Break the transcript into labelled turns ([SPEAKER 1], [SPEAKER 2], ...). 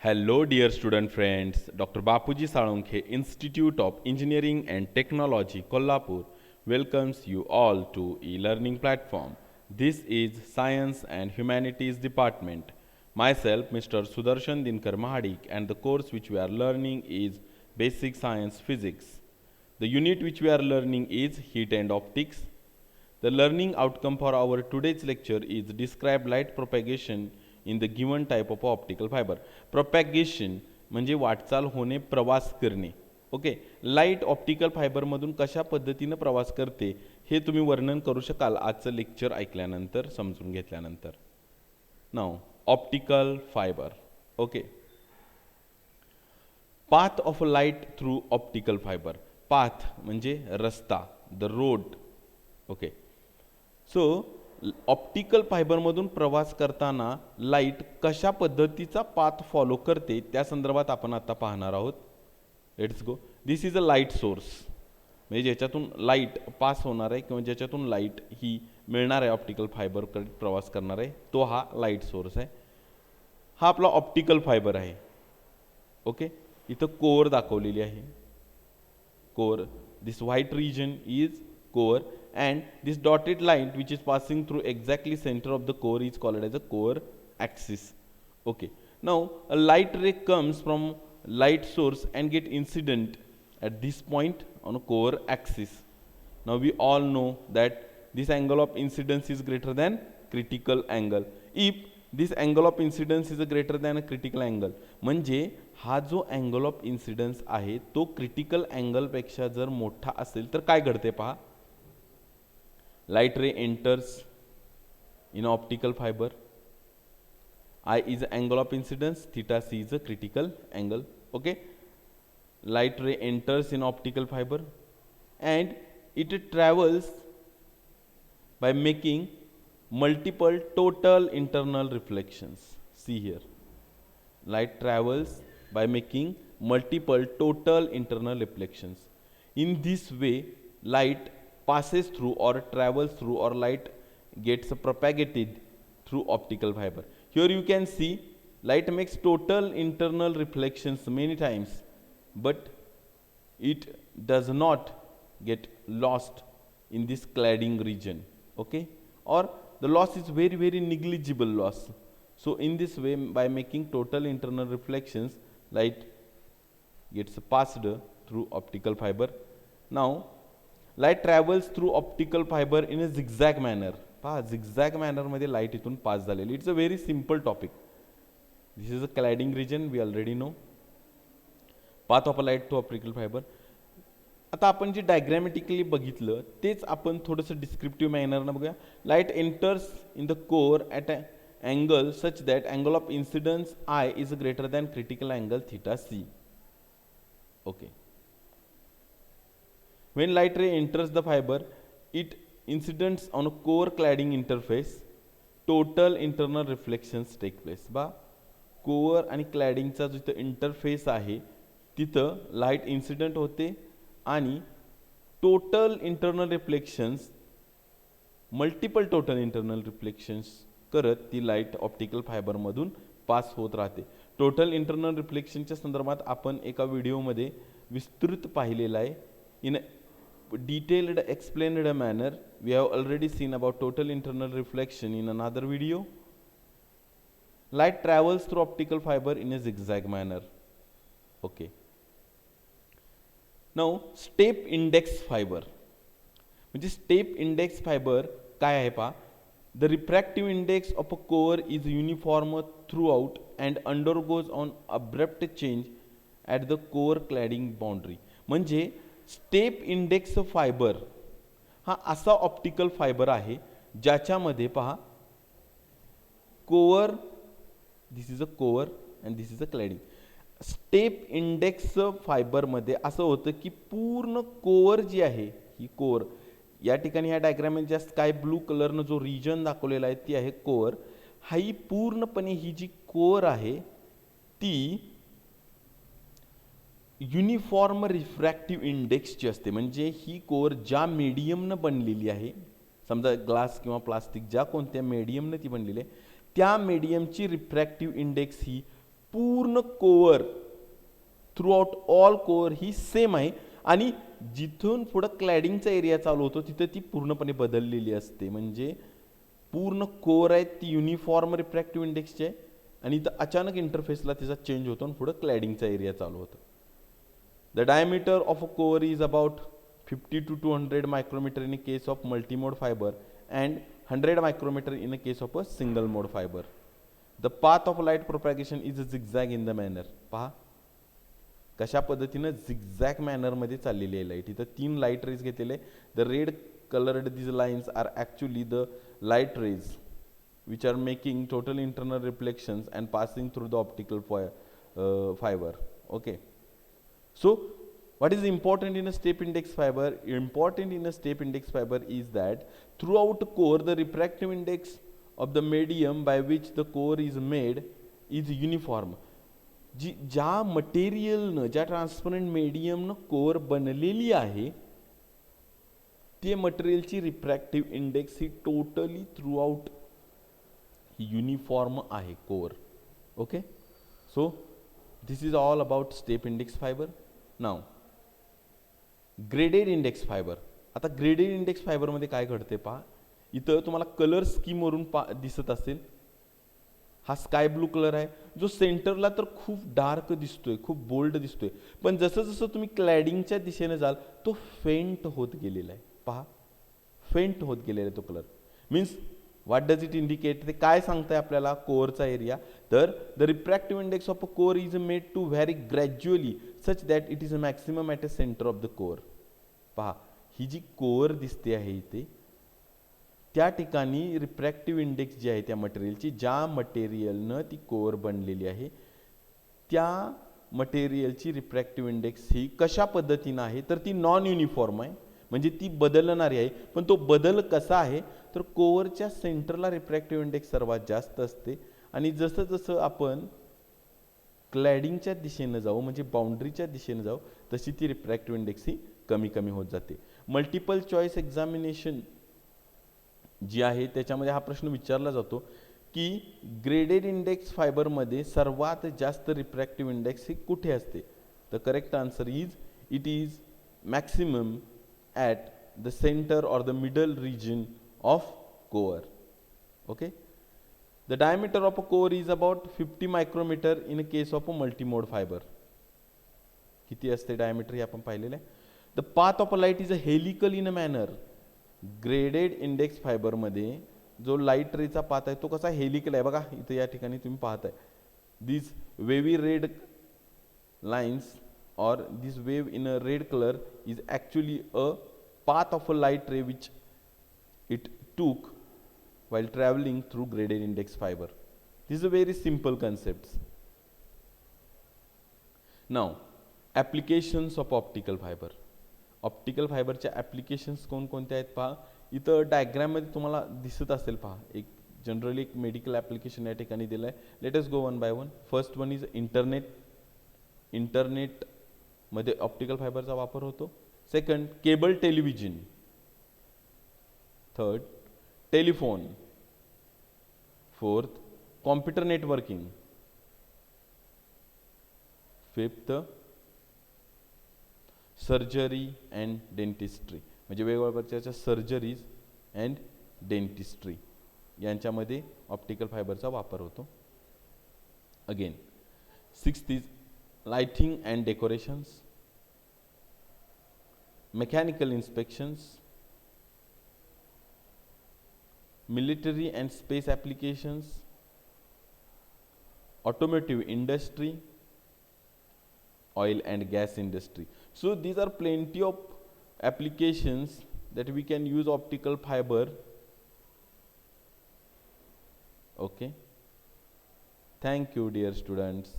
[SPEAKER 1] Hello, dear student friends. Dr. Bapuji Salunkhe, Institute of Engineering and Technology, Kolhapur, welcomes you all to e-learning platform. This is Science and Humanities Department. Myself, Mr. Sudarshan Dinkar Mahadik, and the course which we are learning is Basic Science Physics. The unit which we are learning is Heat and Optics. The learning outcome for our today's lecture is describe light propagation in the given type of optical fiber. Propagation म्हणजे वाटचाल होणे, प्रवास करणे. Okay, light optical फायबरमधून कशा पद्धतीने प्रवास करते हे तुम्ही वर्णन करू शकाल आजचं लेक्चर ऐकल्यानंतर, समजून घेतल्यानंतर. Now optical fibre. Okay, path of light through optical fibre. Path म्हणजे रस्ता, the road. Okay, so optical फायबरमधून प्रवास करताना लाईट कशा पद्धतीचा पाथ फॉलो करते त्या संदर्भात आपण आता पाहणार आहोत. Let's go. This is a light source, म्हणजे ज्याच्यातून लाईट पास होणार आहे किंवा ज्याच्यातून लाईट ही मिळणार आहे ऑप्टिकल फायबरकडे प्रवास करणार आहे, तो हा लाईट सोर्स आहे. हा आपला ऑप्टिकल फायबर आहे. ओके, इथं कोअर दाखवलेली आहे. Core, this white region is core, and this dotted line which is passing through exactly center of the core is called as a core axis. Okay, now a light ray comes from light source and get incident at this point on a core axis. Now we all know that this angle of incidence is greater than critical angle. If this angle of incidence is greater than a critical angle, म्हणजे हा जो angle of incidence आहे तो critical angle पेक्षा जर मोठा असेल तर काय घडते पहा. Light ray enters in optical fiber. I is the angle of incidence, theta c is a critical angle. Okay, light ray enters in optical fiber and it travels by making multiple total internal reflections. See here, light travels by making multiple total internal reflections. In this way, light passes through or travels through or light gets propagated through optical fiber. Here you can see light makes total internal reflections many times, but it does not get lost in this cladding region. Okay, or the loss is very negligible loss. So in this way, by making total internal reflections, light gets passed through optical fiber. Now light travels through optical fibre in a zigzag manner. पहा, zigzag मॅनरमध्ये light इथून pass झालेली. It's a very simple topic. This is a cladding region, we already know. Path of a light to optical fibre. आता आपण जे डायग्रॅमॅटिकली बघितलं तेच आपण थोडंसं डिस्क्रिप्टिव्ह मॅनरनं बघूया. Light enters in the core at a angle such that angle of incidence I is greater than critical angle theta C. Okay, when light ray enters the fiber, it incidents on a core cladding interface. Total internal reflections take place. बा, core आणि क्लॅडिंगचा जिथं interface आहे तिथं light incident होते आणि total internal reflections, multiple total internal reflections करत ती light optical फायबरमधून pass होत राहते. टोटल इंटरनल रिफ्लेक्शनच्या संदर्भात आपण एका व्हिडिओमध्ये विस्तृत पाहिलेला आहे. In detailed explained manner we have already seen about total internal reflection in another video. Light travels through optical fiber in a zigzag manner. Okay, now step index fiber म्हणजे step index fiber काय आहे पहा. The refractive index of a core is uniform throughout and undergoes on abrupt change at the core cladding boundary. म्हणजे step index fibre हा असा optical fibre आहे ज्याच्यामध्ये पहा core, this is a core and this is a cladding. Step index फायबरमध्ये असं होतं की पूर्ण कोअर जी आहे ही कोअर, या ठिकाणी ह्या डायग्राममध्ये स्काय ब्लू कलरनं जो रिजन दाखवलेला आहे ती आहे कोअर. हा ही पूर्णपणे ही जी कोअर आहे ती युनिफॉर्म रिफ्रॅक्टिव्ह इंडेक्सची असते. म्हणजे ही कोअर ज्या मीडियमनं बनलेली आहे, समजा ग्लास किंवा प्लास्टिक ज्या कोणत्या मीडियमनं ती बनलेली आहे त्या मीडियमची रिफ्रॅक्टिव्ह इंडेक्स ही पूर्ण core throughout all core ही सेम आहे आणि जिथून पुढं क्लॅडिंगचा एरिया चालू होतो तिथे ती पूर्णपणे बदललेली असते. म्हणजे पूर्ण कोअर आहे ती युनिफॉर्म रिफ्रॅक्टिव्ह इंडेक्सची आहे आणि इथं अचानक इंटरफेसला तिचा चेंज होतो आणि पुढं क्लॅडिंगचा एरिया चालू होतो. The diameter of a core is about 50 to 200 micrometer in a case of multimode fiber and 100 micrometer in a case of a single mode fiber. The path of light propagation is a zigzag in the manner. पहा कशा पद्धतीनं zigzag मॅनरमध्ये चाललेली आहे light. इथं 3 light rays घेतलेले. The red colored these lines are actually the light rays which are making total internal reflections and passing through the optical fiber. Okay, so what is important in a step index fiber? Important in a step index fiber is that throughout core the refractive index of the medium by which the core is made is uniform. ज्या मटेरियलनं ज्या transparent मीडियमनं core बनलेली आहे ते मटेरियलची refractive index ही totally through out uniform आहे core. Okay, so this is all about step index fibre. Now graded index fibre. आता graded index फायबरमध्ये काय घडते पहा. इथं तुम्हाला कलर स्कीमवरून दिसत असेल. हा स्काय ब्लू कलर आहे जो सेंटरला तर खूप डार्क दिसतोय, खूप बोल्ड दिसतोय, पण जसं जसं तुम्ही क्लॅडिंगच्या दिशेने जाल तो फेंट होत गेलेला आहे. पहा फेंट होत गेलेला आहे तो colour. Means what does it indicate? ते काय सांगताय आपल्याला कोअरचा एरिया? तर the refractive index of a core is made to vary gradually such that it is a maximum at a centre of the core. पहा ही जी कोअर दिसते आहे इथे त्या ठिकाणी रिफ्रॅक्टिव्ह इंडेक्स जी आहे त्या मटेरियलची, ज्या मटेरियलनं ती कोअर बनलेली आहे त्या मटेरियलची रिफ्रॅक्टिव्ह इंडेक्स ही कशा पद्धतीनं आहे तर ती नॉन युनिफॉर्म आहे. म्हणजे ती बदलणारी आहे. पण तो बदल कसा आहे तर कोअरच्या सेंटरला रिफ्रॅक्टिव्ह इंडेक्स सर्वात जास्त असते आणि जसं जसं आपण क्लॅडिंगच्या दिशेनं जाऊ म्हणजे बाउंड्रीच्या दिशेनं जाऊ तशी ती रिफ्रॅक्टिव्ह इंडेक्स ही कमी कमी होत जाते. मल्टिपल चॉईस एक्झामिनेशन जी आहे त्याच्यामध्ये हा प्रश्न विचारला जातो की ग्रेडेड इंडेक्स फायबरमध्ये सर्वात जास्त रिफ्रॅक्टिव्ह इंडेक्स ही कुठे असते? The correct answer is it is maximum at the centre और the middle region of core. Okay, the diameter of a core is about 50 micrometre in a case of a multimode fibre. किती असते diameter हे आपण पाहिलेलं आहे. The path of a light is a helical in a manner. Graded index फायबरमध्ये जो light रेचा path आहे तो कसा हेलिकल आहे. बघा इथे या ठिकाणी तुम्ही पाहताय दिस वेवी रेड लाइन्स और this wave in a red colour is actually a path of a light ray which it took while traveling through graded index fiber. This is a very simple concept. Now applications of optical fiber. Optical फायबरच्या applications कोणकोणत्या आहेत पहा. इथं डायग्राममध्ये तुम्हाला दिसत असेल पहा. एक जनरली एक मेडिकल ॲप्लिकेशन या ठिकाणी दिलं आहे. Let us go one by one. First one is internet. इंटरनेटमध्ये ऑप्टिकल फायबरचा वापर होतो. Second cable television. Third telephone. Fourth computer networking. Fifth surgery and dentistry. म्हणजे वेगवेगळ्या प्रकारच्या सर्जरीज अँड डेंटिस्ट्री यांच्यामध्ये ऑप्टिकल फायबरचा वापर होतो. Again sixth is lighting and decorations. Mechanical inspections, military and space applications, automotive industry, oil and gas industry. So these are plenty of applications that we can use optical fiber. Okay, thank you dear students.